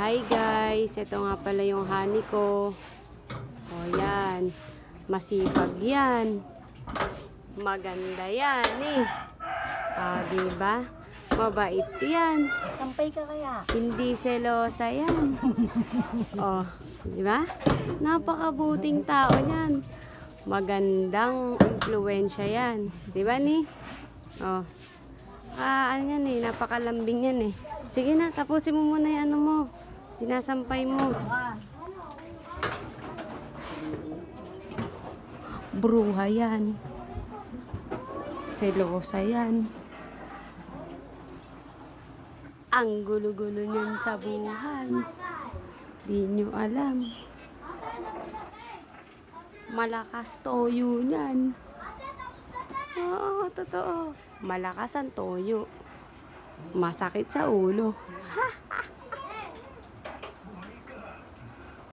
Hi guys, ito nga pala yung honey ko. O yan, masipag yan. Maganda yan eh. Diba? Mabait yan. Sampay ka kaya? Hindi selosa yan. Diba? Napakabuting tao yan. Magandang impluwensya yan. Diba ni? Ano yan eh, napakalambing yan eh. Sige na, tapusin mo muna yung ano mo. Sinasampay mo. Bruha yan. Selosa yan. Ang gulo-gulo niyan sa buhay. Di nyo alam. Malakas toyo niyan. Oo, totoo. Malakas ang toyo. Masakit sa ulo.